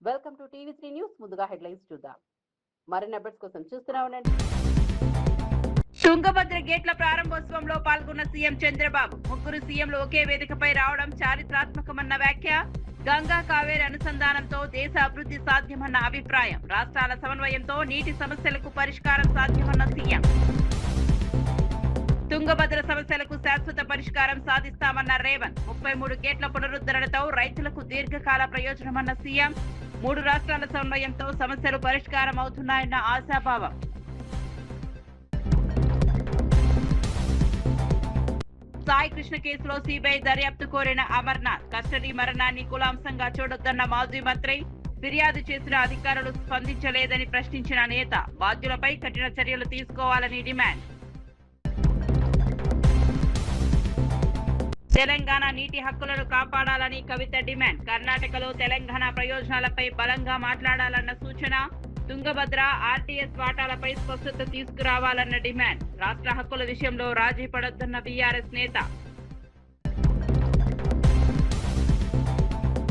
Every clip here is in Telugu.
Welcome to TV three news. ముందుగా హెడ్లైన్స్ చూద్దాం. మరిన్ని అప్డేట్స్ కోసం చూస్తూనే ఉండండి. తుంగభద్ర గేట్ల ప్రారంభోత్సవంలో పాల్గొన్న సీఎం చంద్రబాబు. ముగ్గురు సీఎంలు ఒకే వేదికపై రావడం చారిత్రాత్మకమన్న వ్యాఖ్య. గంగా కావేరి అనుసంధానంతో దేశ అభివృద్ధి సాధ్యమన్న అభిప్రాయం. రాష్ట్రాల సమన్వయంతో నీటి సమస్యలకు పరిష్కారం సాధ్యమన్న సీఎం. తుంగభద్ర సమస్యలకు శాశ్వత పరిష్కారం సాధిస్తామన్న రేవంత్. 33 గేట్ల పునరుద్ధరణతో రైతులకు దీర్ఘకాల ప్రయోజనమన్న సీఎం. 3 రాష్ట్రాల సమన్వయంతో సమస్యలు పరిష్కారం అవుతున్నాయన్న ఆశాభావం. సాయి కృష్ణ కేసులో సిబిఐ దర్యాప్తు కోరిన అమర్నాథ్. కస్టడీ మరణాన్ని కులాంశంగా చూడొద్దన్న మాజీ మంత్రి. ఫిర్యాదు చేసిన అధికారులు స్పందించలేదని ప్రశ్నించిన నేత. బాధ్యులపై కఠిన చర్యలు తీసుకోవాలని డిమాండ్. తెలంగాణ నీటి హక్కులను కాపాడాలని కవిత డిమాండ్. కర్ణాటకలో తెలంగాణ ప్రయోజనాలపై బలంగా మాట్లాడాలన్న సూచన. తుంగభద్ర ఆర్టీఎస్ వాటాలపై స్పష్టత తీసుకురావాలన్న డిమాండ్. రాష్ట్ర హక్కుల విషయంలో రాజీ పడొద్దన్న బీఆర్ఎస్ నేత.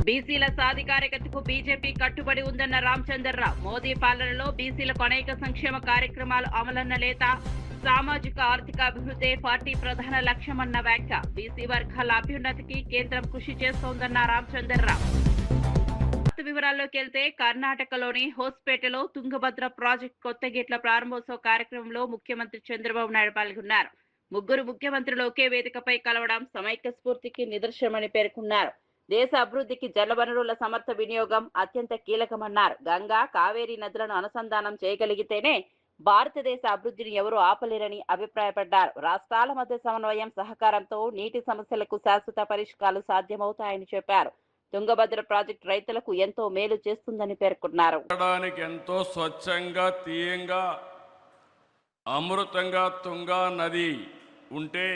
బీసీల సాధికారికతకు బీజేపీ కట్టుబడి ఉందన్న రామచంద్రరావు. మోదీ పాలనలో బీసీలకు అనేక సంక్షేమ కార్యక్రమాలు అమలన్న నేత. సామాజిక ఆర్థిక అభివృద్ధి పార్టీ ప్రధాన లక్ష్యమన్న వ్యాఖ్య. బీసీ వర్గాల అభ్యున్నతికి కేంద్రం కృషి చేస్తోందన్న రామచంద్రరావు. వివరాల్లోకి వెళ్తే కర్ణాటకలోని హోస్పేటలో తుంగభద్ర ప్రాజెక్టు కొత్త గేట్ల ప్రారంభోత్సవ కార్యక్రమంలో ముఖ్యమంత్రి చంద్రబాబు నాయుడు పాల్గొన్నారు. ముగ్గురు ముఖ్యమంత్రులు ఒకే వేదికపై కలవడం సమైక్య స్ఫూర్తికి నిదర్శనమని పేర్కొన్నారు. దేశ అభివృద్ధికి జల వనరుల సమర్థ వినియోగం అత్యంత కీలకమన్నారు. గంగా కావేరీ నదులను అనుసంధానం చేయగలిగితేనే భారతదేశ అభివృద్ధిని ఎవరూ ఆపలేరని అభిప్రాయపడ్డారు. రాష్ట్రాల మధ్య సమన్వయం సహకారంతో నీటి సమస్యలకు శాశ్వత పరిష్కారాలు సాధ్యమవుతాయని చెప్పారు. తుంగభద్ర ప్రాజెక్టు రైతులకు ఎంతో మేలు చేస్తుందని పేర్కొన్నారు. ఎంతో స్వచ్ఛంగా తీయంగా అమృతంగా తుంగా నది ఉంటే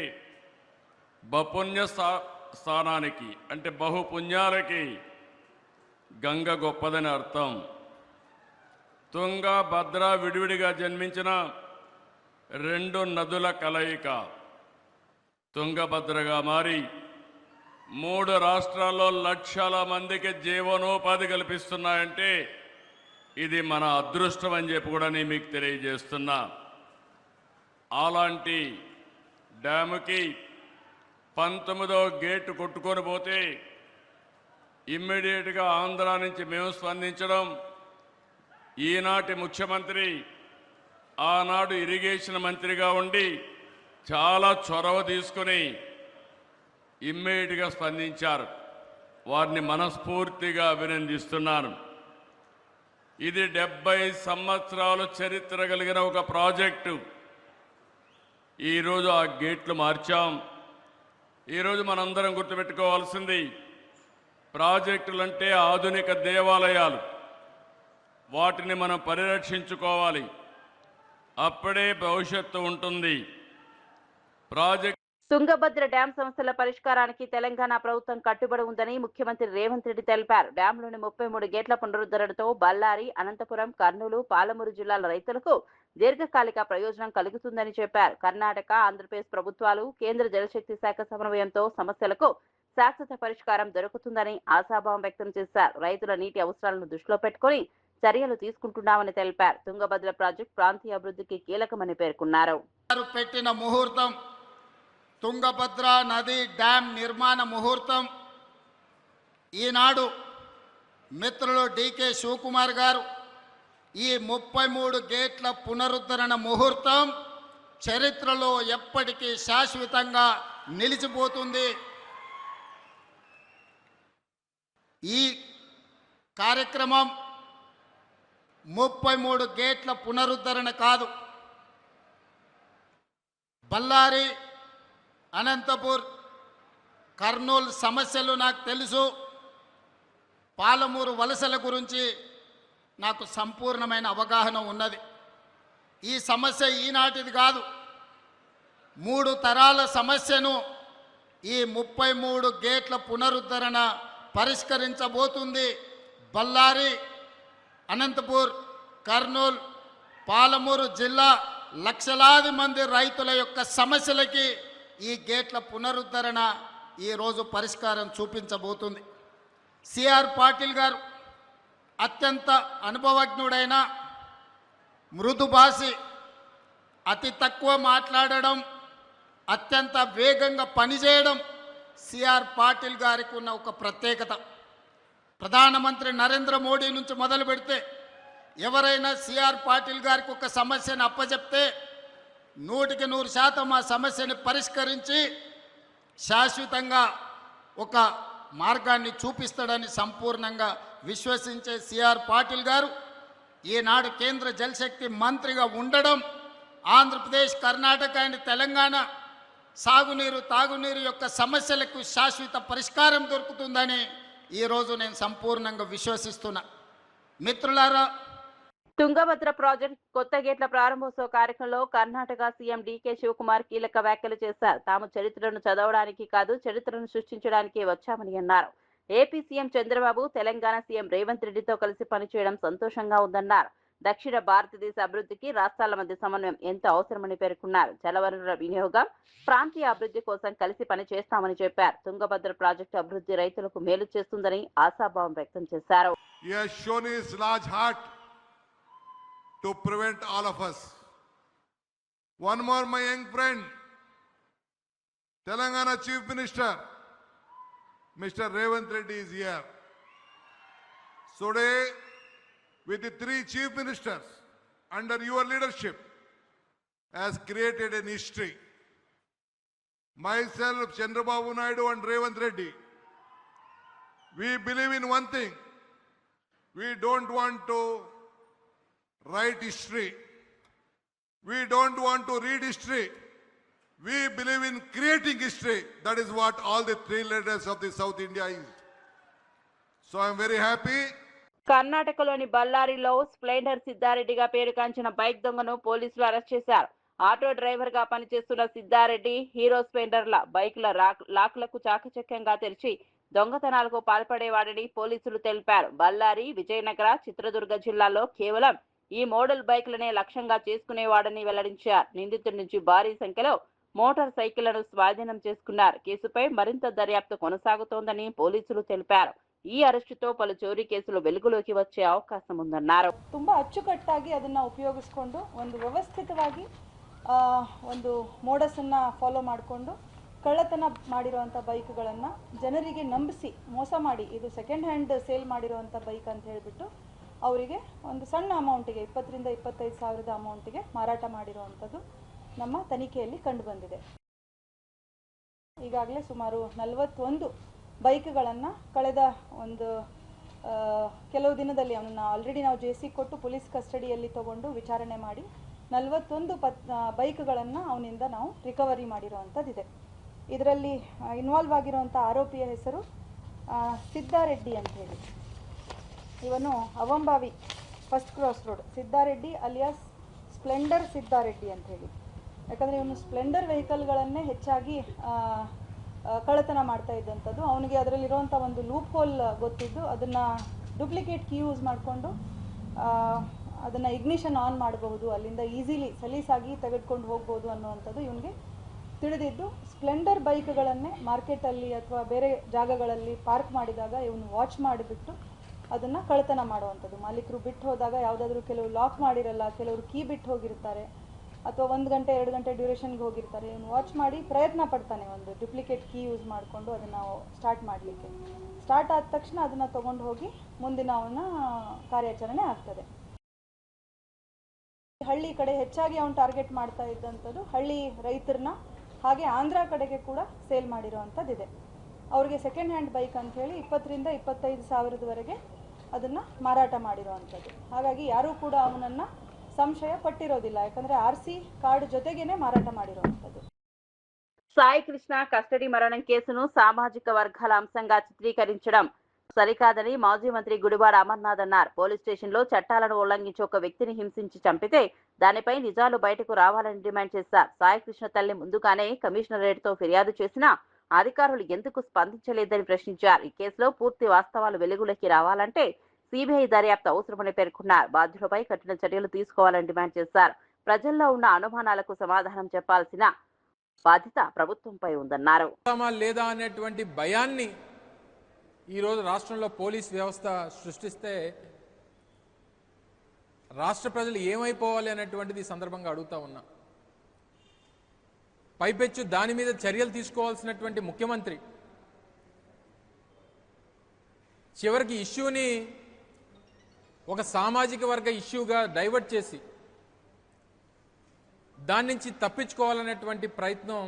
బపుణ్య స్థానానికి అంటే బహుపుణ్యాలకి గంగ గొప్పదని అర్థం. తుంగ భద్ర విడివిడిగా జన్మించిన 2 నదుల కలయిక తుంగభద్రగా మారి 3 రాష్ట్రాల్లో లక్షల మందికి జీవనోపాధి కల్పిస్తున్నాయంటే ఇది మన అదృష్టం అని చెప్పి కూడా నేను మీకు తెలియజేస్తున్నా. అలాంటి డ్యాముకి 19వ గేటు కొట్టుకొని పోతే ఇమ్మీడియట్గా ఆంధ్ర నుంచి మేము స్పందించడం. ఈనాటి ముఖ్యమంత్రి ఆనాడు ఇరిగేషన్ మంత్రిగా ఉండి చాలా చొరవ తీసుకుని ఇమ్మీడియట్గా స్పందించారు. వారిని మనస్ఫూర్తిగా అభినందిస్తున్నాను. ఇది 70 సంవత్సరాల చరిత్ర కలిగిన ఒక ప్రాజెక్టు. ఈరోజు ఆ గేట్లు మార్చాం. ఈరోజు మనందరం గుర్తుపెట్టుకోవాల్సింది ప్రాజెక్టులంటే ఆధునిక దేవాలయాలు. వాటిని మనం పరిరక్షించుకోవాలి. అప్పుడే భవిష్యత్తు ఉంటుంది. ప్రాజెక్ట్ తుంగభద్ర డ్యాం సమస్యల పరిష్కారానికి తెలంగాణ ప్రభుత్వం కట్టుబడి ఉందని ముఖ్యమంత్రి రేవంత్ రెడ్డి తెలిపారు. డ్యాంలోని 33 గేట్ల పునరుద్ధరణతో బళ్ళారి, అనంతపురం, కర్నూలు, పాలమూరు జిల్లాల రైతులకు దీర్ఘకాలిక ప్రయోజనం కలుగుతుందని చెప్పారు. కర్ణాటక, ఆంధ్రప్రదేశ్ ప్రభుత్వాలు, కేంద్ర జలశక్తి శాఖ సమన్వయంతో సమస్యలకు శాశ్వత పరిష్కారం దొరుకుతుందని ఆశాభావం వ్యక్తం చేశారు. రైతుల నీటి అవసరాలను దృష్టిలో పెట్టుకుని చర్యలు తీసుకుంటున్నామని తెలిపారు. తుంగభద్ర ప్రాజెక్టు ప్రాంతీయ అభివృద్ధికి కీలకమని పేర్కొన్నారు. పెట్టిన ముహూర్తం తుంగభద్ర నది డ్యాం నిర్మాణ ముహూర్తం. ఈనాడు మిత్రులు డికే శివకుమార్ గారు ఈ 33 గేట్ల పునరుద్ధరణ ముహూర్తం చరిత్రలో ఎప్పటికీ శాశ్వతంగా నిలిచిపోతుంది. ఈ కార్యక్రమం 33 గేట్ల పునరుద్ధరణ కాదు. బళ్ళారి, అనంతపూర్, కర్నూలు సమస్యలు నాకు తెలుసు. పాలమూరు వలసల గురించి నాకు సంపూర్ణమైన అవగాహన ఉన్నది. ఈ సమస్య ఈనాటిది కాదు, 3 తరాల సమస్యను ఈ 33 గేట్ల పునరుద్ధరణ పరిష్కరించబోతుంది. బళ్ళారి, అనంతపూర్, కర్నూలు, పాలమూరు జిల్లా లక్షలాది మంది రైతుల యొక్క సమస్యలకి ఈ గేట్ల పునరుద్ధరణ ఈరోజు పరిష్కారం చూపించబోతుంది. సిఆర్ పాటిల్ గారు అత్యంత అనుభవజ్ఞుడైన మృదుభాషి, అతి తక్కువ మాట్లాడడం, అత్యంత వేగంగా పనిచేయడం సిఆర్ పాటిల్ గారికి ఉన్న ఒక ప్రత్యేకత. ప్రధానమంత్రి నరేంద్ర మోడీ నుంచి మొదలు పెడితే ఎవరైనా సిఆర్ పాటిల్ గారికి ఒక సమస్యను అప్పచెప్తే 100% ఆ సమస్యని పరిష్కరించి శాశ్వతంగా ఒక మార్గాన్ని చూపిస్తాడని సంపూర్ణంగా విశ్వసించే సిఆర్ పాటిల్ గారు ఈనాడు కేంద్ర జలశక్తి మంత్రిగా ఉండడం, ఆంధ్రప్రదేశ్, కర్ణాటక అండ్ తెలంగాణ సాగునీరు తాగునీరు యొక్క సమస్యలకు శాశ్వత పరిష్కారం దొరుకుతుందని ఈరోజు నేను సంపూర్ణంగా విశ్వసిస్తున్నా. మిత్రులారా, తుంగభద్ర ప్రాజెక్ట్ కొత్త గేట్ల ప్రారంభోత్సవ కార్యక్రమంలో కర్ణాటక సీఎం డీకే శివకుమార్ కీలక వ్యాఖ్యలు చేశారు. తాము చరిత్రను చదవడానికి కాదు, చరిత్రను సృష్టించడానికి వచ్చామని అన్నారు. AP CM Chandrababu Telangana CM Revanth రెడ్డితో కలిసి పనిచేయడం సంతోషంగా ఉందన్నారు. దక్షిణ భారతదేశ అభివృద్ధికి రాష్ట్రాల మధ్య సమన్వయం ఎంతో అవసరమని పేర్కొన్నారు. జలవనరుల వినియోగం, ప్రాంతీయ అభివృద్ధి కోసం కలిసి పనిచేస్తామని చెప్పారు. తుంగభద్ర ప్రాజెక్టు అభివృద్ధి రైతులకు మేలు చేస్తుందని ఆశాభావం వ్యక్తం చేశారు. To prevent all of us. One more, my young friend, Telangana Chief Minister, Mr. Revanth Reddy is here. Today, with the 3 Chief Ministers under your leadership, has created an history. Myself, Chandrababu Naidu and Revanth Reddy, we believe in one thing. We don't want to write history. We don't want to read history. We believe in creating history. That is what all the 3 leaders of the South India is. So I am very happy. కర్ణాటకలోని బళ్ళారిలో స్ప్లెండర్ సిద్ధారెడ్డిగా పేరుగాంచిన బైక్ దొంగను పోలీసులు అరెస్ట్ చేశారు. ఆటో డ్రైవర్ గా పనిచేస్తున్న సిద్ధారెడ్డి హీరో స్ప్లెండర్ల బైకుల లాక్లకు చాకచక్యంగా తెరిచి దొంగతనాలకు పాల్పడేవాడని పోలీసులు తెలిపారు. బళ్ళారి, విజయనగర, చిత్రదుర్గ జిల్లాల్లో కేవలం ఈ మోడల్ బైక్లనే లక్ష్యంగా చేసుకునేవాడని వెల్లడించారు. నిందితుడి నుంచి భారీ సంఖ్యలో మోటార్ సైకిళ్లను స్వాధీనం చేసుకున్నారు. కేసుపై మరింత దర్యాప్తు కొనసాగుతోందని పోలీసులు తెలిపారు. ಈ ಅರೆಸ್ಟ್తో ಪಲು ಚೋರಿ ಕೇಸುಗಳು ಬೆಳಗುಲೋకి వచ్చే ಅವಕಾಶ ఉందన్నారు. ತುಂಬಾ ಅಚ್ಚುಕಟ್ಟಾಗಿ ಅದನ್ನ ಉಪಯೋಗಿಸಿಕೊಂಡು ಒಂದು ವ್ಯವಸ್ಥಿತವಾಗಿ ಒಂದು ಮೋಡಸ್ ಅನ್ನು ಫಾಲೋ ಮಾಡಿಕೊಂಡು ಕಳ್ಳತನ ಮಾಡಿರುವಂತ ಬೈಕ್ಗಳನ್ನು ಜನರಿಗೆ ನಂಬಿಸಿ ಮೋಸ ಮಾಡಿ ಇದು ಸೆಕೆಂಡ್ ಹ್ಯಾಂಡ್ ಸೇಲ್ ಮಾಡಿರುವಂತ ಬೈಕ್ ಅಂತ ಹೇಳಿಬಿಟ್ಟು ಅವರಿಗೆ ಒಂದು ಸಣ್ಣ ಅಮೌಂಟಿಗೆ 20 ರಿಂದ 25 ಸಾವಿರದ ಅಮೌಂಟಿಗೆ ಮಾರಾಟ ಮಾಡಿರುವಂತದ್ದು ನಮ್ಮ ತನಿಖೆಯಲ್ಲಿ ಕಂಡು ಬಂದಿದೆ. ಈಗಾಗಲೇ ಸುಮಾರು 41 ಬೈಕ್ಗಳನ್ನು ಕಳೆದ ಒಂದು ಕೆಲವು ದಿನದಲ್ಲಿ ಅವನನ್ನು ಆಲ್ರೆಡಿ ನಾವು ಜೆಸಿ ಕೊಟ್ಟು ಪೊಲೀಸ್ ಕಸ್ಟಡಿಯಲ್ಲಿ ತಗೊಂಡು ವಿಚಾರಣೆ ಮಾಡಿ 41 ಬೈಕ್ಗಳನ್ನು ಅವನಿಂದ ನಾವು ರಿಕವರಿ ಮಾಡಿರುವಂಥದ್ದಿದೆ. ಇದರಲ್ಲಿ ಇನ್ವಾಲ್ವ್ ಆಗಿರುವಂಥ ಆರೋಪಿಯ ಹೆಸರು ಸಿದ್ದಾರೆಡ್ಡಿ ಅಂತ ಹೇಳಿ. ಇವನು Avambavi first cross road Siddareddy alias Splendor Siddareddy ಅಂತ ಹೇಳಿ. ಯಾಕಂದರೆ ಇವನು ಸ್ಪ್ಲೆಂಡರ್ ವೆಹಿಕಲ್ಗಳನ್ನೇ ಹೆಚ್ಚಾಗಿ ಕಳ್ಳತನ ಮಾಡ್ತಾ ಇದ್ದಂಥದ್ದು. ಅವನಿಗೆ ಅದರಲ್ಲಿರುವಂಥ ಒಂದು ಲೂಪ್ ಹೋಲ್ ಗೊತ್ತಿದ್ದು ಅದನ್ನು ಡೂಪ್ಲಿಕೇಟ್ ಕೀ ಯೂಸ್ ಮಾಡಿಕೊಂಡು ಅದನ್ನು ಇಗ್ನಿಷನ್ ಆನ್ ಮಾಡಬಹುದು, ಅಲ್ಲಿಂದ ಈಸಿಲಿ ಸಲೀಸಾಗಿ ತೆಗೆದುಕೊಂಡು ಹೋಗ್ಬೋದು ಅನ್ನುವಂಥದ್ದು ಇವನಿಗೆ ತಿಳಿದಿದ್ದು. ಸ್ಪ್ಲೆಂಡರ್ ಬೈಕ್ಗಳನ್ನೇ ಮಾರ್ಕೆಟಲ್ಲಿ ಅಥವಾ ಬೇರೆ ಜಾಗಗಳಲ್ಲಿ ಪಾರ್ಕ್ ಮಾಡಿದಾಗ ಇವನು ವಾಚ್ ಮಾಡಿಬಿಟ್ಟು ಅದನ್ನು ಕಳ್ಳತನ ಮಾಡುವಂಥದ್ದು. ಮಾಲೀಕರು ಬಿಟ್ಟು ಹೋದಾಗ ಯಾವುದಾದ್ರೂ ಕೆಲವು ಲಾಕ್ ಮಾಡಿರಲ್ಲ, ಕೆಲವರು ಕೀ ಬಿಟ್ಟು ಹೋಗಿರ್ತಾರೆ ಅಥವಾ 1 ಗಂಟೆ 2 ಗಂಟೆ ಡ್ಯೂರೇಷನ್ಗೆ ಹೋಗಿರ್ತಾರೆ. ಇವನು ವಾಚ್ ಮಾಡಿ ಪ್ರಯತ್ನ ಪಡ್ತಾನೆ ಒಂದು ಡ್ಯೂಪ್ಲಿಕೇಟ್ ಕೀ ಯೂಸ್ ಮಾಡಿಕೊಂಡು ಅದನ್ನು ಸ್ಟಾರ್ಟ್ ಮಾಡಲಿಕ್ಕೆ. ಸ್ಟಾರ್ಟ್ ಆದ ತಕ್ಷಣ ಅದನ್ನು ತೊಗೊಂಡು ಹೋಗಿ ಮುಂದಿನ ಅವನ ಕಾರ್ಯಾಚರಣೆ ಆಗ್ತದೆ. ಹಳ್ಳಿ ಕಡೆ ಹೆಚ್ಚಾಗಿ ಅವನು ಟಾರ್ಗೆಟ್ ಮಾಡ್ತಾ ಇದ್ದಂಥದ್ದು ಹಳ್ಳಿ ರೈತರನ್ನ, ಹಾಗೆ ಆಂಧ್ರ ಕಡೆಗೆ ಕೂಡ ಸೇಲ್ ಮಾಡಿರೋವಂಥದ್ದಿದೆ. ಅವರಿಗೆ ಸೆಕೆಂಡ್ ಹ್ಯಾಂಡ್ ಬೈಕ್ ಅಂತ ಹೇಳಿ 20 ರಿಂದ 25 ಸಾವಿರದವರೆಗೆ ಅದನ್ನು ಮಾರಾಟ ಮಾಡಿರೋವಂಥದ್ದು. ಹಾಗಾಗಿ ಯಾರೂ ಕೂಡ ಅವನನ್ನು ಸಂಶಯ ಪಟ್ಟಿರೋದಿಲ್ಲ, ಯಾಕಂದ್ರೆ RC ಕಾರ್ಡ್ ಜೊತೆಗೇನೆ ಮಾರಾಟ ಮಾಡಿರುವಂತದ್ದು. సాయి కృష్ణ కస్టడీ మరణం కేసును సామాజిక వర్గాల అంశంగా చిత్రీకరించడం సరికాదని మాజీ మంత్రి గుడివాడ అమర్నాథ్ అన్నారు. పోలీస్ స్టేషన్లో చట్టాలను ఉల్లంఘించి ఒక వ్యక్తిని హింసించి చంపితే దానిపై నిజాలు బయటకు రావాలని డిమాండ్ చేశారు. సాయి కృష్ణ తల్లి ముందుగానే కమిషనరేట్తో ఫిర్యాదు చేసినా అధికారులు ఎందుకు స్పందించలేదని ప్రశ్నించారు. ఈ కేసులో పూర్తి వాస్తవాలు వెలుగులోకి రావాలంటే సిబిఐ దర్యాప్తు అవసరమని పేర్కొన్నారు. బాధ్యులపై కఠిన చర్యలు తీసుకోవాలని డిమాండ్ చేశారు. ప్రజల్లో ఉన్న అనుమానాలకు సమాధానం చెప్పాల్సిన బాధ్యత ప్రభుత్వంపై ఉందన్నారు. లేదా అనేటువంటి భయాన్ని ఈరోజు రాష్ట్రంలో పోలీస్ వ్యవస్థ సృష్టిస్తే రాష్ట్ర ప్రజలు ఏమైపోవాలి అనేటువంటిది ఈ సందర్భంగా అడుగుతా ఉన్నా. పైపెచ్చు దాని మీద చర్యలు తీసుకోవాల్సినటువంటి ముఖ్యమంత్రి చివరికి ఇష్యూని ఒక సామాజిక వర్గ ఇష్యూగా డైవర్ట్ చేసి దాని నుంచి తప్పించుకోవాలనేటువంటి ప్రయత్నం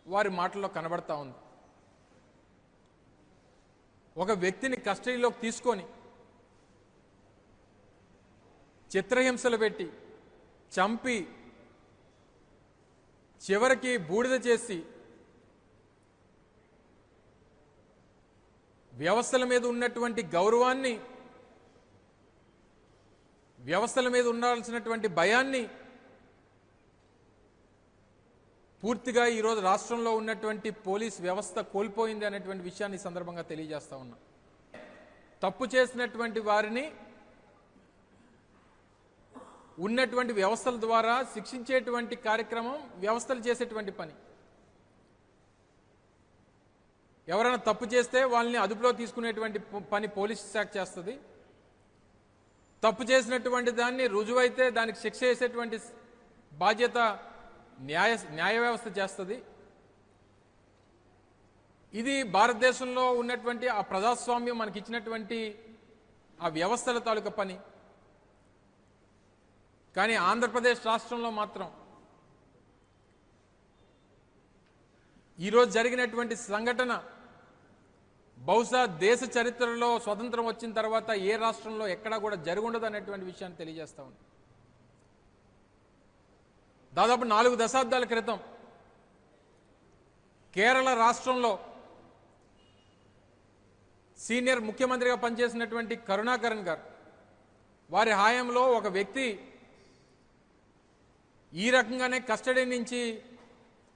వారి మాటల్లో కనబడతా ఉంది. ఒక వ్యక్తిని కస్టడీలోకి తీసుకొని చిత్రహింసలు పెట్టి చంపి చివరికి బూడిద చేసి వ్యవస్థల మీద ఉన్నటువంటి గౌరవాన్ని, వ్యవస్థల మీద ఉండాల్సినటువంటి భయాన్ని పూర్తిగా ఈరోజు రాష్ట్రంలో ఉన్నటువంటి పోలీస్ వ్యవస్థ కోల్పోయింది అనేటువంటి విషయాన్ని ఈ సందర్భంగా తెలియజేస్తా ఉన్నా. తప్పు చేసినటువంటి వారిని ఉన్నటువంటి వ్యవస్థల ద్వారా శిక్షించేటువంటి కార్యక్రమం వ్యవస్థలు చేసేటువంటి పని. ఎవరైనా తప్పు చేస్తే వాళ్ళని అదుపులో తీసుకునేటువంటి పని పోలీస్ శాఖ చేస్తుంది. తప్పు చేసినటువంటి దాన్ని రుజువైతే దానికి శిక్ష వేసేటువంటి బాధ్యత న్యాయ వ్యవస్థ చేస్తుంది. ఇది భారతదేశంలో ఉన్నటువంటి ఆ ప్రజాస్వామ్యం మనకి ఇచ్చినటువంటి ఆ వ్యవస్థల తాలూకా పని. కానీ ఆంధ్రప్రదేశ్ రాష్ట్రంలో మాత్రం ఈరోజు జరిగినటువంటి సంఘటన బహుశా దేశ చరిత్రలో స్వతంత్రం వచ్చిన తర్వాత ఏ రాష్ట్రంలో ఎక్కడా కూడా జరుగుండదు అనేటువంటి విషయాన్ని తెలియజేస్తా ఉంది. దాదాపు 4 దశాబ్దాల క్రితం కేరళ రాష్ట్రంలో సీనియర్ ముఖ్యమంత్రిగా పనిచేసినటువంటి కరుణాకరన్ గారు వారి హయాంలో ఒక వ్యక్తి ఈ రకంగానే కస్టడీ నుంచి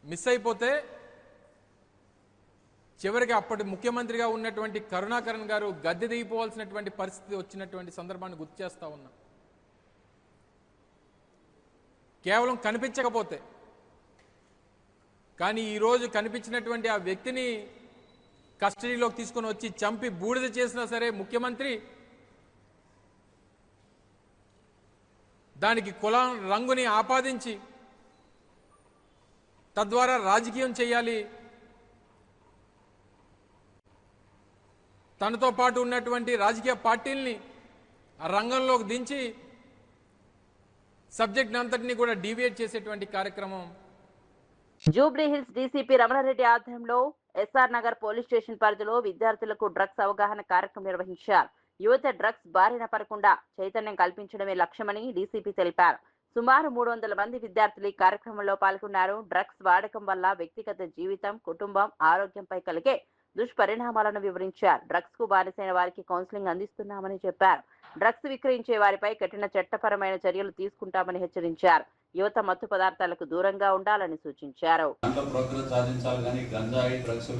మిస్ అయిపోతే చివరికి అప్పటి ముఖ్యమంత్రిగా ఉన్నటువంటి కరుణాకరన్ గారు గద్దె దిగిపోవాల్సినటువంటి పరిస్థితి వచ్చినటువంటి సందర్భాన్ని గుర్తు చేస్తా ఉన్నా. కేవలం కనిపించకపోతే, కానీ ఈరోజు కనిపించినటువంటి ఆ వ్యక్తిని కస్టడీలోకి తీసుకొని వచ్చి చంపి బూడిద చేసినా సరే ముఖ్యమంత్రి దానికి కులం రంగుని ఆపాదించి తద్వారా రాజకీయం చేయాలి, తనతో పాటు ఉన్నటువంటి రాజకీయ పార్టీల్ని ఆ రంగంలోకి దించి సబ్జెక్ట్ అంతటిని కూడా డీవియేట్ చేసేటువంటి కార్యక్రమం. జూబ్లీ హిల్స్ డీసీపీ రమణారెడ్డి ఆధ్వర్యంలో ఎస్ఆర్ నగర్ పోలీస్ స్టేషన్ పరిధిలో విద్యార్థులకు డ్రగ్స్ అవగాహన కార్యక్రమం నిర్వహించారు. యువత డ్రగ్స్ బారిన పడకుండా చైతన్యం కల్పించడమే లక్ష్యమని డీసీపీ తెలిపారు. సుమారు 300 మంది విద్యార్థులు ఈ కార్యక్రమంలో పాల్గొన్నారు. డ్రగ్స్ వాడకం వల్ల వ్యక్తిగత జీవితం, కుటుంబం, ఆరోగ్యంపై కలిగే దుష్పరిణామాలను వివరించారు. డ్రగ్స్ కు బానిసైన వారికి కౌన్సిలింగ్ అందిస్తున్నామని చెప్పారు. డ్రగ్స్ విక్రయించే వారిపై కఠిన చట్టపరమైన చర్యలు తీసుకుంటామని హెచ్చరించారు. యువత మత్తు పదార్థాలకు దూరంగా ఉండాలని సూచించారు. సాధించాలి కానీ గంజాయి, డ్రగ్స్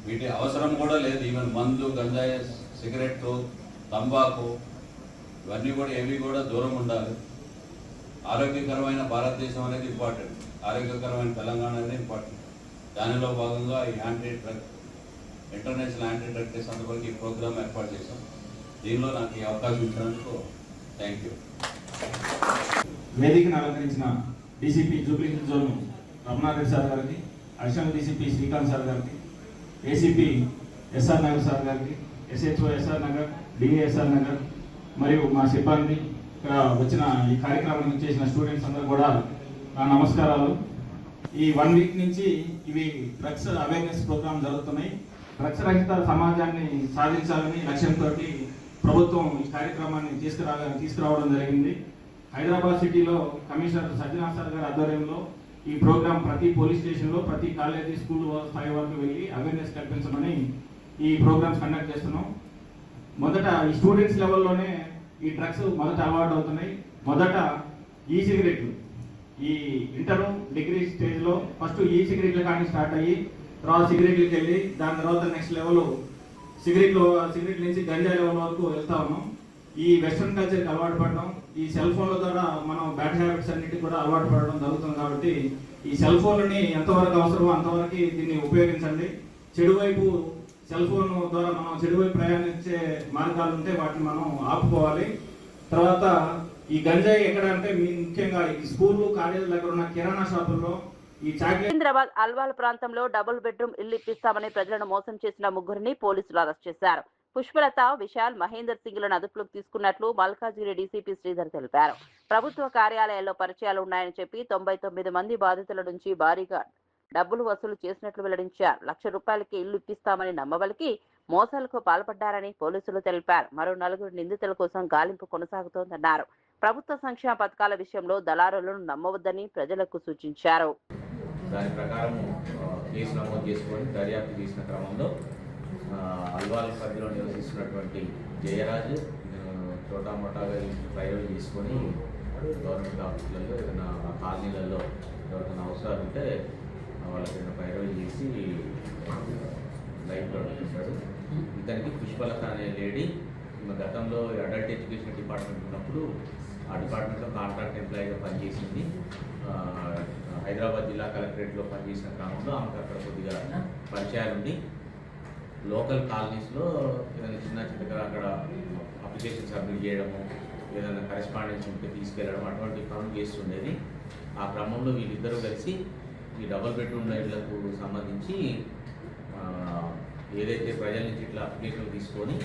వీటి అవసరం కూడా లేదు. ఈవెన్ మందు, గంజాయి, సిగరెట్, తంబాకు ఇవన్నీ కూడా ఏవి కూడా దూరం ఉండాలి. ఆరోగ్యకరమైన భారతదేశం అనేది ఇంపార్టెంట్. ఆరోగ్యకరమైన తెలంగాణ అనేది ఇంపార్టెంట్. దానిలో భాగంగా ఈ ఇంటర్నేషనల్ యాంటీ డ్రగ్ డే సందర్భంగా ఈ ప్రోగ్రామ్ ఏర్పాటు చేశాం. దీనిలో నాకు ఈ అవకాశం ఇచ్చినందుకు థ్యాంక్ యూ. వేదికను అలంకరించిన DCP Jubilee Hills zone Ramana Reddy sir గారికి, అడిషనల్ డీసీపీ శ్రీకాంత్ సార్ గారికి, ఏసీపీ ఎస్ఆర్ నగర్ సార్ గారికి, SHO SR Nagar, DASR Nagar మరియు మా సిబ్బంది, ఇక్కడ వచ్చిన ఈ కార్యక్రమానికి చేసిన స్టూడెంట్స్ అందరూ కూడా నా నమస్కారాలు. ఈ 1 వీక్ నుంచి ఇవి డ్రగ్స్ అవేర్నెస్ ప్రోగ్రామ్ జరుగుతున్నాయి. డ్రగ్స్ రహిత సమాజాన్ని సాధించాలని లక్ష్యంతో ప్రభుత్వం ఈ కార్యక్రమాన్ని తీసుకురావడం జరిగింది. హైదరాబాద్ సిటీలో కమిషనర్ సజ్జనాథ్ సార్ గారి ఆధ్వర్యంలో ఈ ప్రోగ్రాం ప్రతి పోలీస్ స్టేషన్లో, ప్రతి కాలేజీ, స్కూల్ స్థాయి వరకు వెళ్ళి అవేర్నెస్ కల్పించమని ఈ ప్రోగ్రామ్స్ కండక్ట్ చేస్తున్నాం. మొదట ఈ స్టూడెంట్స్ లెవెల్లోనే ఈ డ్రగ్స్ మొదట అలవాటు అవుతున్నాయి. మొదట ఈ సిగరెట్లు, ఈ ఇంటర్, డిగ్రీ స్టేజ్లో ఫస్ట్ ఈ సిగరెట్లు కానీ స్టార్ట్ అయ్యి తర్వాత సిగరెట్లకి వెళ్ళి దాని తర్వాత నెక్స్ట్ లెవెల్ సిగరెట్ నుంచి గంజా లెవెల్ వరకు వెళ్తా ఉన్నాం. ఈ వెస్ట్రన్ కల్చర్కి అలవాటు పడడం, ఈ సెల్ ఫోన్ల ద్వారా మనం బ్యాడ్ హ్యాబిట్స్ అన్నిటికీ కూడా అలవాటు పడడం జరుగుతుంది. కాబట్టి ఈ సెల్ ఫోన్ని ఎంతవరకు అవసరమో అంతవరకు దీన్ని ఉపయోగించండి. చెడు వైపు సెల్ ఫోన్ ద్వారా మనం చెడు వైపు ప్రయాణించే మార్గాలు ఉంటే వాటిని మనం ఆపుకోవాలి. తర్వాత ఈ గంజాయి ఎక్కడ అంటే ముఖ్యంగా ఈ స్కూళ్ళు కాలేజీల దగ్గర ఉన్న కిరాణా షాపుల్లో ఈ చాక్లెట్. సికింద్రాబాద్ అల్వాల్ ప్రాంతంలో డబుల్ బెడ్రూమ్ ఇల్లు ఇప్పిస్తామని ప్రజలను మోసం చేసిన ముగ్గురిని పోలీసులు అరెస్ట్ చేశారు. పుష్పలత, విశాల్, మహేందర్ సింగ్లను అదుపులోకి తీసుకున్నట్లు మల్కాజిగిరి డీసీపీ శ్రీధర్ తెలిపారు. ప్రభుత్వ కార్యాలయాల్లో పరిచయాలు ఉన్నాయని చెప్పి 99 మంది బాధితుల నుంచి భారీగా డబ్బులు వసూలు చేసినట్లు వెల్లడించారు. ₹1,00,000 ఇల్లు ఇప్పిస్తామని నమ్మబలికి మోసాలకు పాల్పడ్డారని పోలీసులు తెలిపారు. మరో 4 నిందితుల కోసం గాలింపు కొనసాగుతోందన్నారు. ప్రభుత్వ సంక్షేమ పథకాల విషయంలో దళారులను నమ్మవద్దని ప్రజలకు సూచించారు. దాని ప్రకారం కేసు నమోదు చేసుకొని దర్యాప్తు చేసిన క్రమంలో అల్వాల్ పరిధిలో నివసిస్తున్నటువంటి జయరాజ్ చోటామోటాగా పైరవి చేసుకొని గవర్నమెంట్ ఆఫీసులలో ఏదైనా కాలనీలలో ఎవరికైనా అవసరాలు ఉంటే వాళ్ళకైనా పైరవి చేసి లైఫ్లో నడిపిస్తాడు. ఇతనికి పుష్పలత అనే లేడీ గతంలో అడల్ట్ ఎడ్యుకేషన్ డిపార్ట్మెంట్ ఉన్నప్పుడు ఆ డిపార్ట్మెంట్లో కాంట్రాక్ట్ ఎంప్లాయీగా పనిచేసింది. హైదరాబాద్ జిల్లా కలెక్టరేట్లో పనిచేసిన క్రమంలో ఆమెకు అక్కడ కొద్దిగా పరిచయాలుండి లోకల్ కాలనీస్లో ఏదైనా చిన్న చిన్నగా అక్కడ అప్లికేషన్ సబ్మిట్ చేయడము, ఏదైనా కరెస్పాండెన్స్ ఉంటే తీసుకెళ్ళడం అటువంటి పనులు చేస్తుండేది. ఆ క్రమంలో వీళ్ళిద్దరూ కలిసి ఈ డబుల్ బెడ్రూమ్ ఇళ్లకు సంబంధించి ఏదైతే ప్రజల నుంచి ఇట్లా అప్లికేషన్లు తీసుకొని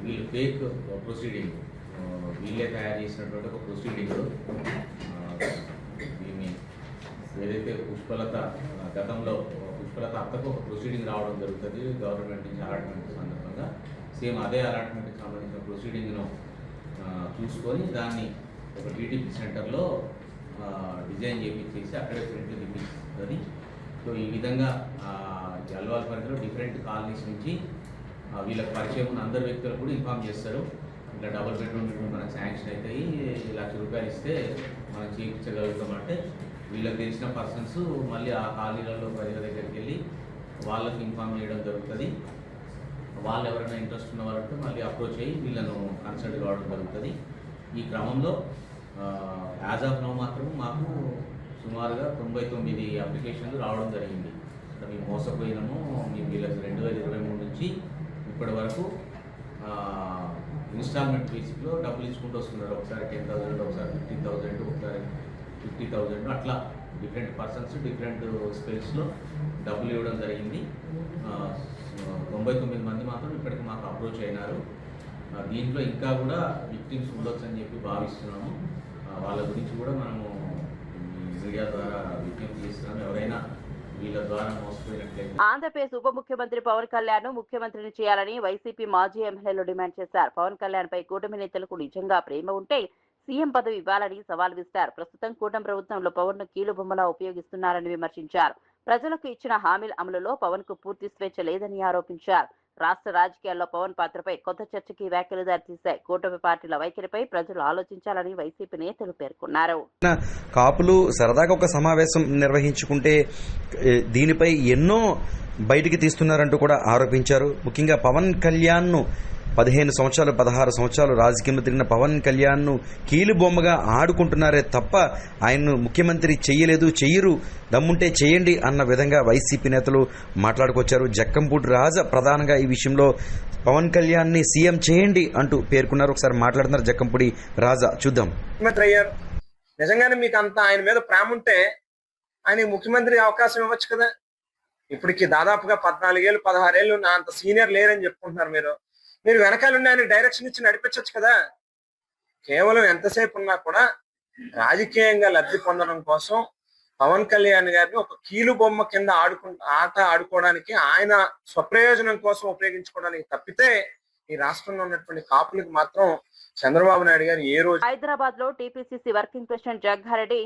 వీళ్ళు ఫేక్ ప్రొసీడింగ్ వీళ్ళే తయారు చేసినటువంటి ఒక ప్రొసీడింగ్ దీన్ని ఏదైతే పుష్పలత గతంలో పుష్పలత అత్తకు ఒక ప్రొసీడింగ్ రావడం జరుగుతుంది గవర్నమెంట్ నుంచి అలాట్మెంట్ సందర్భంగా. సేమ్ అదే అలాట్మెంట్కి సంబంధించిన ప్రొసీడింగ్ను చూసుకొని దాన్ని ఒక టీడీపీ సెంటర్లో డిజైన్ చేయించేసి అక్కడే ప్రింట్లు తీపిస్తుంది. సో ఈ విధంగా అల్వాల్ పరిధిలో డిఫరెంట్ కాలనీస్ నుంచి వీళ్ళకి పరిచయం ఉన్న అందరు వ్యక్తులు కూడా ఇన్ఫార్మ్ చేస్తారు. ఇట్లా డబుల్ బెడ్రూమ్ మనకు శాంక్షన్ అవుతాయి, ₹1,00,000 ఇస్తే మనం చేయించగలుగుతామంటే వీళ్ళకి తెలిసిన పర్సన్స్ మళ్ళీ ఆ కాలనీలలో ప్రజల దగ్గరికి వెళ్ళి వాళ్ళకి ఇన్ఫార్మ్ చేయడం జరుగుతుంది. వాళ్ళు ఎవరైనా ఇంట్రెస్ట్ ఉన్న వాళ్ళంటే మళ్ళీ అప్రోచ్ అయ్యి వీళ్ళను కన్సల్ట్ కావడం జరుగుతుంది. ఈ క్రమంలో యాజ్ ఆఫ్ నౌ మాత్రం మాకు సుమారుగా 99 అప్లికేషన్లు రావడం జరిగింది. మేము మోసపోయినాము. మేము వీళ్ళకి 2023 నుంచి ఇప్పటి వరకు ఇన్స్టాల్మెంట్ బేసిక్లో డబ్బులు ఇచ్చుకుంటూ వస్తున్నారు. ఒకసారి 10,000, ఒకసారి 15,000, ఒకసారి 50,000 అట్లా డిఫరెంట్ పర్సన్స్ డిఫరెంట్ స్పెల్స్లో డబ్బులు ఇవ్వడం జరిగింది. 99 మంది మాత్రం ఇప్పటికి మాకు అప్రోచ్ అయినారు. దీంట్లో ఇంకా కూడా విక్టిమ్స్ ఉండొచ్చు అని చెప్పి భావిస్తున్నాము. వాళ్ళ గురించి కూడా మనము మీడియా ద్వారా విజ్ఞప్తి చేస్తున్నాము. ఎవరైనా వీళ్ళ ద్వారా మోసపోయినట్లయితే ఆంధ్రప్రదేశ్ ఉప ముఖ్యమంత్రి పవన్ కళ్యాణ్ ముఖ్యమంత్రిని చేయాలని వైసీపీ మాజీ ఎమ్మెల్యేలు డిమాండ్ చేశారు. పవన్ కళ్యాణ్ పై కూటమి నేతలకు నిజంగా ప్రేమ ఉంటే సీఎం పదవి ఇవ్వాలని సవాల్ విసిరారు. ప్రస్తుతం కూటమి ప్రభుత్వంలో పవన్ ను కీలుబొమ్మలా ఉపయోగిస్తున్నారని విమర్శించారు. ప్రజలకు ఇచ్చిన హామీల అమలులో పవన్ కు పూర్తి స్వేచ్ఛ లేదని ఆరోపించారు. రాష్ట్ర రాజకీయాల్లో పవన్ పాత్రపై కొత్త చర్చకి వ్యాఖ్యలు దారితీశాయి. కూటమి పార్టీల వైఖరిపై ప్రజలు ఆలోచించాలని వైసీపీ నేతలు పేర్కొన్నారు. కాపులు సరదాగా ఒక సమావేశం నిర్వహించుకుంటే దీనిపై ఎన్నో బయటికి తీస్తున్నారంటూ కూడా ఆరోపించారు. ముఖ్యంగా పవన్ కళ్యాణ్ ను 15 సంవత్సరాలు 16 సంవత్సరాలు రాజకీయంలో తిరిగిన పవన్ కళ్యాణ్ ను కీలుబొమ్మగా ఆడుకుంటున్నారే తప్ప ఆయన్ను ముఖ్యమంత్రి చెయ్యరు, దమ్ముంటే చేయండి అన్న విధంగా వైసీపీ నేతలు మాట్లాడుకొచ్చారు. జక్కంపూడి రాజా ప్రధానంగా ఈ విషయంలో పవన్ కళ్యాణ్ ని సీఎం చేయండి అంటూ పేర్కొన్నారు. ఒకసారి మాట్లాడుతున్నారు జక్కంపూడి రాజా, చూద్దాం. ముఖ్యమంత్రి అయ్యారు, నిజంగానే మీకు అంత ఆయన మీద ప్రేమ ఉంటే ఆయన ముఖ్యమంత్రి అవకాశం ఇవ్వచ్చు కదా. ఇప్పటికి దాదాపుగా 14 ఏళ్ళు 16 ఏళ్ళు నా అంత సీనియర్ లేరని చెప్పుకుంటున్నారు. మీరు వెనకాలండి ఆయన డైరెక్షన్ ఇచ్చి నడిపించవచ్చు కదా. కేవలం ఎంతసేపు ఉన్నా కూడా రాజకీయంగా లబ్ధి పొందడం కోసం పవన్ కళ్యాణ్ గారిని ఒక కీలు బొమ్మ కింద ఆట ఆడుకోవడానికి, ఆయన స్వప్రయోజనం కోసం ఉపయోగించుకోవడానికి తప్పితే ఈ రాష్ట్రంలో ఉన్నటువంటి కాపులకు మాత్రం చంద్రబాబు నాయుడు గారు ఏ రోజు. హైదరాబాద్ లో TPCC working president Jagga Reddy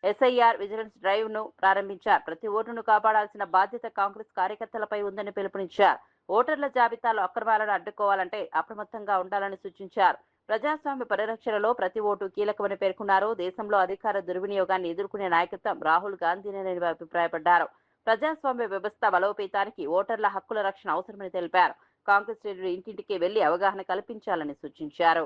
SIR vigilance drive ను ప్రారంభించారు. ప్రతి ఓటును కాపాడాల్సిన బాధ్యత కాంగ్రెస్ కార్యకర్తలపై ఉందని పిలుపునిచ్చారు. ఓటర్ల జాబితాలో అక్రమాలను అడ్డుకోవాలంటే అప్రమత్తంగా ఉండాలని సూచించారు. ప్రజాస్వామ్య పరిరక్షణలో ప్రతి ఓటు కీలకమని పేర్కొన్నారు. దేశంలో అధికార దుర్వినియోగాన్ని ఎదుర్కొనే నాయకత్వం రాహుల్ గాంధీనేనని అభిప్రాయపడ్డారు. ప్రజాస్వామ్య వ్యవస్థ బలోపేతానికి ఓటర్ల హక్కుల రక్షణ అవసరమని తెలిపారు. కాంగ్రెస్ శ్రేణులు ఇంటింటికి వెళ్లి అవగాహన కల్పించాలని సూచించారు.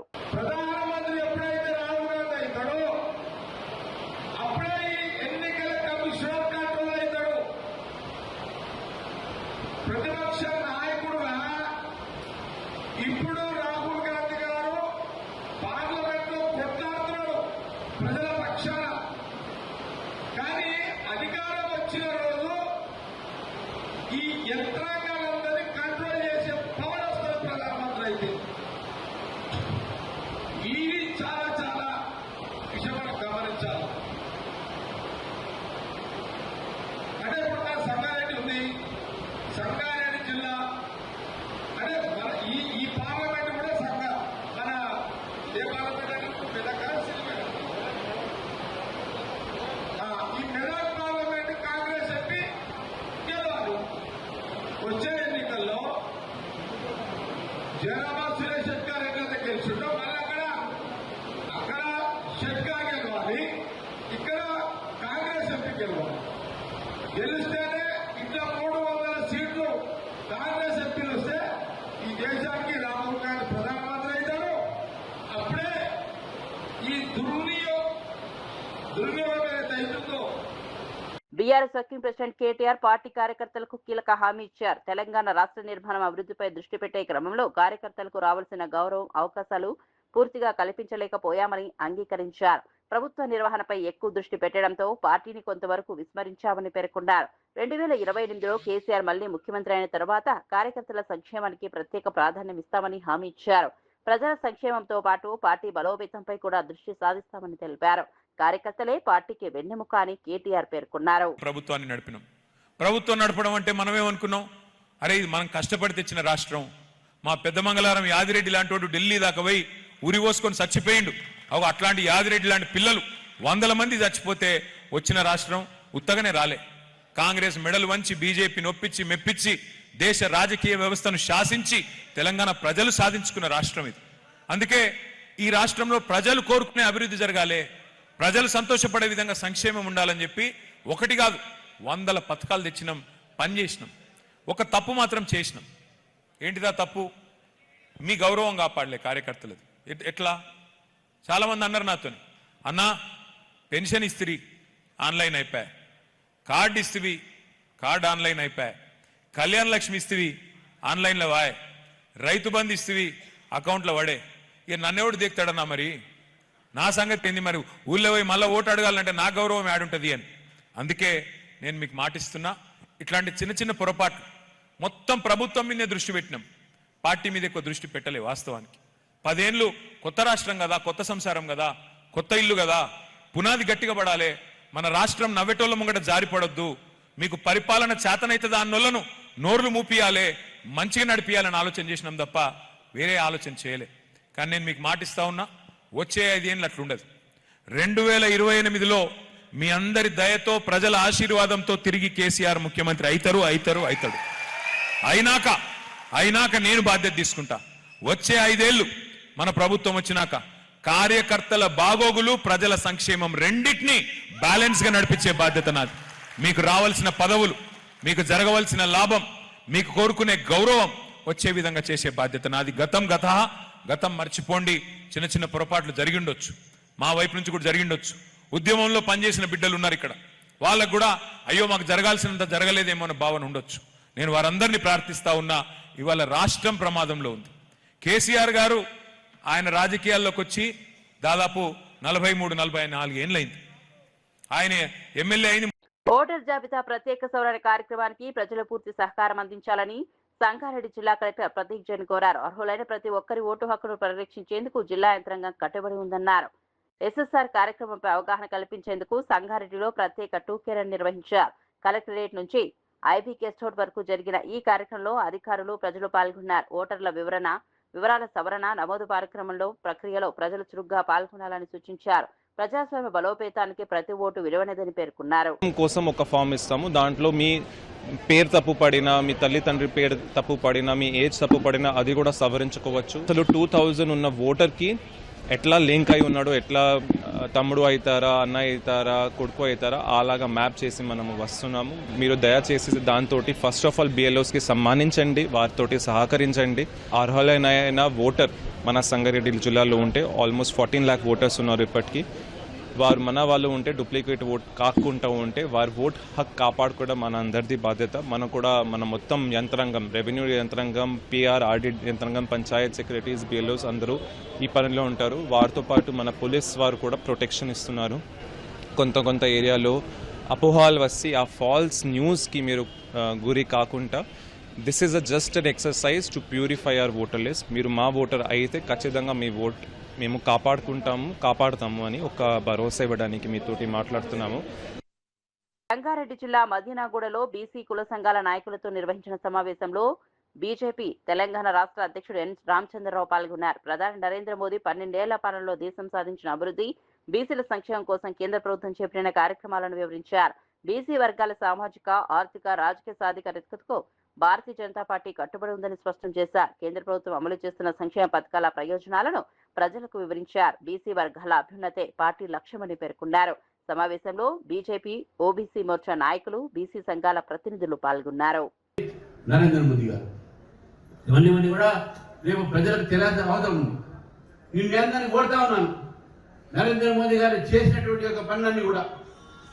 ఇప్పుడు రాహుల్ గాంధీ గారు BRS working president KTR party కార్యకర్తలకు కీలక హామీ ఇచ్చారు. తెలంగాణ రాష్ట్ర నిర్మాణం అభివృద్ధిపై దృష్టి పెట్టే క్రమంలో కార్యకర్తలకు రావాల్సిన గౌరవం, అవకాశాలు పూర్తిగా కల్పించలేకపోయామని అంగీకరించారు. ప్రభుత్వ నిర్వహణపై ఎక్కువ దృష్టి పెట్టడంతో పార్టీని కొంతవరకు విస్మరించామని పేర్కొన్నారు. 2028లో కేసీఆర్ మళ్లీ ముఖ్యమంత్రి అయిన తర్వాత కార్యకర్తల సంక్షేమానికి ప్రత్యేక ప్రాధాన్యం ఇస్తామని హామీ ఇచ్చారు. ప్రజల సంక్షేమంతో పాటు పార్టీ బలోపేతంపై కూడా దృష్టి సాధిస్తామని తెలిపారు. కార్యకర్తలే పార్టీకి వెన్నెముక అని కేటీఆర్ పేర్కొన్నారు. ప్రభుత్వాన్ని నడిపినాం. ప్రభుత్వం నడపడం అంటే మనమేమనుకున్నాం, అరే ఇది మనం కష్టపడి తెచ్చిన రాష్ట్రం, మా పెద్ద మంగళవారం యాదిరెడ్డి లాంటి వాడు ఢిల్లీ దాకా పోయి ఉరి పోసుకొని చచ్చిపోయిండు. అట్లాంటి యాదిరెడ్డి లాంటి పిల్లలు 100 మంది చచ్చిపోతే వచ్చిన రాష్ట్రం ఉత్తగానే రాలే. కాంగ్రెస్ మెడలు వంచి బీజేపీని ఒప్పించి మెప్పించి దేశ రాజకీయ వ్యవస్థను శాసించి తెలంగాణ ప్రజలు సాధించుకున్న రాష్ట్రం ఇది. అందుకే ఈ రాష్ట్రంలో ప్రజలు కోరుకునే అభివృద్ధి జరగాలి, ప్రజలు సంతోషపడే విధంగా సంక్షేమం ఉండాలని చెప్పి ఒకటి కాదు 100 పథకాలు తెచ్చినాం, పనిచేసినాం. ఒక తప్పు మాత్రం చేసినాం. ఏంటిదా తప్పు? మీ గౌరవం కాపాడలే కార్యకర్తలది. ఎట్లా? చాలామంది అన్నారు నాతోని, అన్నా పెన్షన్ ఇస్తిరి ఆన్లైన్ అయిపోయా, కార్డు ఇస్తివి కార్డు ఆన్లైన్ అయిపోయా, కళ్యాణ లక్ష్మి ఇస్తివి ఆన్లైన్లో వాయ్, రైతు బంధు ఇస్తివి అకౌంట్లో పడే. ఇక నన్నెవడు దిగుతాడన్నా, మరి నా సంగతి ఏంది? మరి ఊళ్ళో పోయి మళ్ళీ ఓటు అడగాలంటే నా గౌరవం యాడుంటుంది అని. అందుకే నేను మీకు మాటిస్తున్నా, ఇట్లాంటి చిన్న చిన్న పొరపాట్లు మొత్తం ప్రభుత్వం మీదే దృష్టి పెట్టినాం, పార్టీ మీద ఎక్కువ దృష్టి పెట్టలే. వాస్తవానికి 10 ఏళ్ళు కొత్త రాష్ట్రం కదా, కొత్త సంసారం కదా, కొత్త ఇల్లు కదా, పునాది గట్టిగా పడాలి. మన రాష్ట్రం నవ్వెటోళ్ళ ముంగట జారిపడొద్దు. మీకు పరిపాలన చేతనైతే దాన్నోళ్ళను నోర్లు మూపియాలే, మంచిగా నడిపియాలని ఆలోచన చేసినాం తప్ప వేరే ఆలోచన చేయలే. కానీ నేను మీకు మాటిస్తా ఉన్నా, వచ్చే 5 ఏళ్ళు అట్లుండదు. 2028లో మీ అందరి దయతో ప్రజల ఆశీర్వాదంతో తిరిగి కేసీఆర్ ముఖ్యమంత్రి అవుతాడు. అయినాక నేను బాధ్యత తీసుకుంటా. వచ్చే 5 ఏళ్ళు మన ప్రభుత్వం వచ్చినాక కార్యకర్తల బాగోగులు, ప్రజల సంక్షేమం రెండింటినీ బ్యాలెన్స్ గా నడిపించే బాధ్యత నాది. మీకు రావాల్సిన పదవులు, మీకు జరగవలసిన లాభం, మీకు కోరుకునే గౌరవం వచ్చే విధంగా చేసే బాధ్యత నాది. గతం మర్చిపోండి. చిన్న చిన్న పొరపాట్లు జరిగిండొచ్చు, మా వైపు నుంచి కూడా జరిగిండొచ్చు. ఉద్యమంలో పనిచేసిన బిడ్డలు ఉన్నారు ఇక్కడ, వాళ్ళకు కూడా అయ్యో మాకు జరగాల్సినంత జరగలేదేమో అనే భావన ఉండొచ్చు. నేను వారందరినీ ప్రార్థిస్తా ఉన్నా. ఇవాళ రాష్ట్రం ప్రమాదంలో ఉంది. కేసీఆర్ గారు ఆయన రాజకీయాల్లోకి వచ్చి దాదాపు 43-44 ఏళ్ళైంది. ఆయన ఎమ్మెల్యే అయింది. ఓటర్ జాబితా ప్రత్యేక సవరణ కార్యక్రమానికి ప్రజలు పూర్తి సహకారం అందించాలని సంగారెడ్డి జిల్లా కలెక్టర్ ప్రతీక్ జైన్ కోరారు. అర్హులైన ప్రతి ఒక్కరి ఓటు హక్కును పరిరక్షించేందుకు జిల్లా యంత్రాంగం కట్టుబడి ఉందన్నారు. ఎస్ఎస్ఆర్ కార్యక్రమంపై అవగాహన కల్పించేందుకు సంగారెడ్డిలో ప్రత్యేక టూకే రన్ నిర్వహించారు. కలెక్టరేట్ నుంచి ఐబీ గెస్ట్ హౌస్ వరకు జరిగిన ఈ కార్యక్రమంలో అధికారులు, ప్రజలు పాల్గొన్నారు. ఓటర్ల వివరాల సవరణ, నమోదు కార్యక్రమంలో ప్రక్రియలో ప్రజలు చురుగ్గా పాల్గొనాలని సూచించారు. ప్రజాస్వామ్య బలోపేతానికి ప్రతి ఓటు విలువైనదని పేర్కొన్నారు. కోసం ఒక ఫామ్ ఇస్తాము. దాంట్లో మీ పేరు తప్పు పడినా, మీ తల్లిదండ్రి పేరు తప్పు పడినా, మీ ఏజ్ తప్పు పడినా అది కూడా సవరించుకోవచ్చు. అసలు 2000 ఉన్న ఓటర్కి ఎట్లా లింక్ అయి ఉన్నాడో, ఎట్లా తమ్ముడు అవుతారా, అన్న అవుతారా, కొడుకు అవుతారా, అలాగా మ్యాప్ చేసి మనము వస్తున్నాము. మీరు దయచేసి దాంతో ఫస్ట్ ఆఫ్ ఆల్ బిఎల్ఓస్కి సమ్మానించండి, వారితోటి సహకరించండి. అర్హులైన ఓటర్ మన సంగారెడ్డి జిల్లాలో ఉంటే ఆల్మోస్ట్ 14 lakh ఓటర్స్ ఉన్నారు ఇప్పటికీ. వారు మన వాళ్ళు ఉంటే, డూప్లికేట్ ఓట్ కాకుండా ఉంటే వారి ఓట్ హక్కు కాపాడుకోవడం మన అందరిది బాధ్యత. మన మొత్తం యంత్రాంగం, రెవెన్యూ యంత్రాంగం, పిఆర్, ఆడిట్ యంత్రాంగం, పంచాయత్ సెక్రటరీస్, బిఎల్ఓస్ అందరూ ఈ పనిలో ఉంటారు. వారితో పాటు మన పోలీస్ వారు కూడా ప్రొటెక్షన్ ఇస్తున్నారు. కొంత ఏరియాలో అపోహాలు వచ్చి ఆ ఫాల్స్ న్యూస్కి మీరు గురి కాకుండా, this is just an exercise to purify our voter list. మీరు మా ఓటర్ అయితే ఖచ్చితంగా మీ ఓట్ మేము కాపాడుతాము అని ఒక భరోసా ఇవ్వడానికి మీతోటి మాట్లాడుతున్నాము. రంగారెడ్డి జిల్లా మదీనాగూడలో బీసీ కుల సంఘాల నాయకులతో నిర్వహించిన సమావేశంలో బీజేపీ తెలంగాణ రాష్ట్ర అధ్యక్షుడు ఎన్ రామచంద్రరావు పాల్గొన్నారు. ప్రధాని నరేంద్ర మోదీ 12 ఏళ్ల పాలనలో దేశం సాధించిన అభివృద్ధి, బీసీల సంక్షేమం కోసం కేంద్ర ప్రభుత్వం చేపట్టిన కార్యక్రమాలను వివరించారు. బీసీ వర్గాల సామాజిక, ఆర్థిక, రాజకీయ సాధికారతకు భారతీయ జనతా పార్టీ కట్టుబడి ఉందని స్పష్టం చేశారు. కేంద్ర ప్రభుత్వం అమలు చేస్తున్న సంక్షేమ పథకాల ప్రయోజనాలను ప్రజలకు వివరించారు. బీసీ వర్గాల అభ్యున్నతే పార్టీ లక్ష్యమని పేర్కొన్నారు. సమావేశంలో బీజేపీ, ఓబీసీ మోర్చా నాయకులు, బీసీ సంఘాల ప్రతినిధులు పాల్గొన్నారు. నరేంద్ర మోదీ గారు ఇవన్నీ కూడా రేపు ప్రజలకు తెలియాల్సిన అవసరం ఉంది. నేను కోరుతా ఉన్నాను, నరేంద్ర మోదీ గారు చేసినటువంటి యొక్క పనులన్నీ కూడా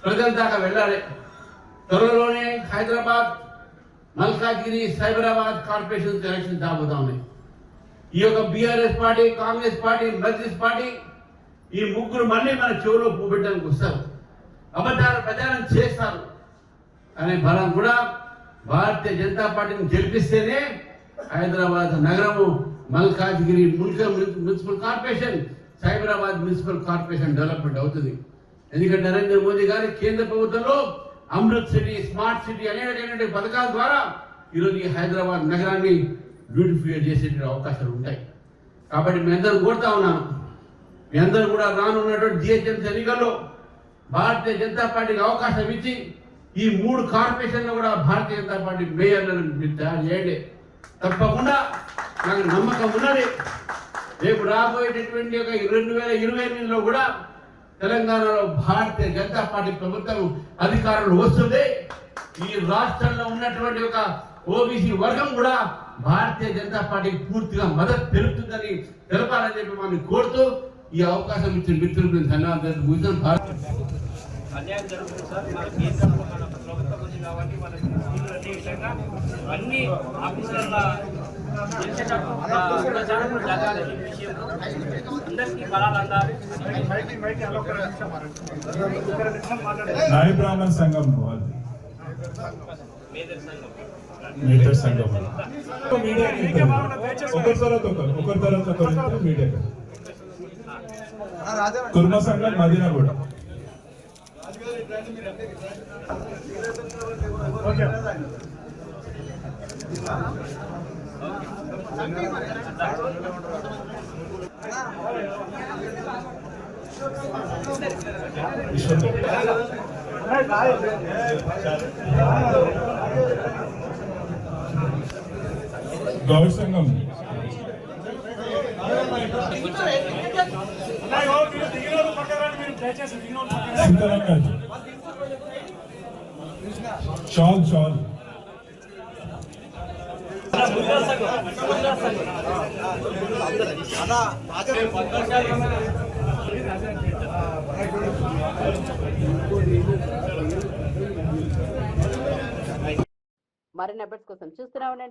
ప్రజల దాకా వెళ్ళాలి. త్వరలోనే హైదరాబాద్, మల్కాజ్గిరి, సైబరాబాద్ కార్పొరేషన్ ఎలక్షన్ రాబోతా ఉన్నాయి. ఈ యొక్క BRS party, Congress party, Majlis party ఈ ముగ్గురు మళ్ళీ మన చెవులో పూపెట్టడానికి వస్తారు, అబద్ధాలు ప్రచారం చేస్తారు అనే బలం కూడా భారతీయ జనతా పార్టీని గెలిపిస్తేనే హైదరాబాద్ నగరము, Malkajgiri municipal corporation, Cyberabad municipal corporation development అవుతుంది. ఎందుకంటే నరేంద్ర మోదీ గారి కేంద్ర ప్రభుత్వంలో అమృత్ సిటీ, స్మార్ట్ సిటీ అనేటువంటి పథకాల ద్వారా ఈరోజు ఈ హైదరాబాద్ నగరాన్ని బ్యూటిఫై చేసేటువంటి అవకాశాలు ఉంటాయి. కాబట్టి మీ అందరూ కోరుతా ఉన్నాను, మీ అందరూ కూడా రానున్నటువంటి జిహెచ్ఎంసీ ఎన్నికల్లో భారతీయ జనతా పార్టీకి అవకాశం ఇచ్చి ఈ 3 కార్పొరేషన్లు కూడా భారతీయ జనతా పార్టీ మేయర్లను మీరు తయారు చేయండి. తప్పకుండా నాకు నమ్మకం ఉన్నది, రేపు రాబోయేటటువంటి 2028లో కూడా తెలంగాణలో భారతీయ జనతా పార్టీ ప్రభుత్వం అధికారంలో వస్తుంది. ఈ రాష్ట్రంలో ఉన్నటువంటి ఒక ఓబీసీ వర్గం కూడా భారతీయ జనతా పార్టీకి పూర్తిగా మద్దతు తెలుపుతుందని తెలపాలని చెప్పి మనం కోరుతూ ఈ అవకాశం ఇచ్చిన మిత్రులకు ధన్యవాదాలు. అన్యాయం జరుగుతుంది సార్. మన కేంద్రంలో మన ప్రభుత్వం ఉంది కాబట్టి మన విషయంగా అన్ని ఆఫీసర్ల విషయంలో అందరికీ బలాలు అందాలి. నాయ బ్రాహ్మణ సంఘం మేజర్ సంఘం ఒకరి తర్వాత ఒకరు మీడియా కుర్మ సంఘం మదీనా కూడా గౌడ్ సంఘం చాల్ చాల్ మరిన్ని అప్డేట్స్ కోసం చూస్తూనే ఉండండి.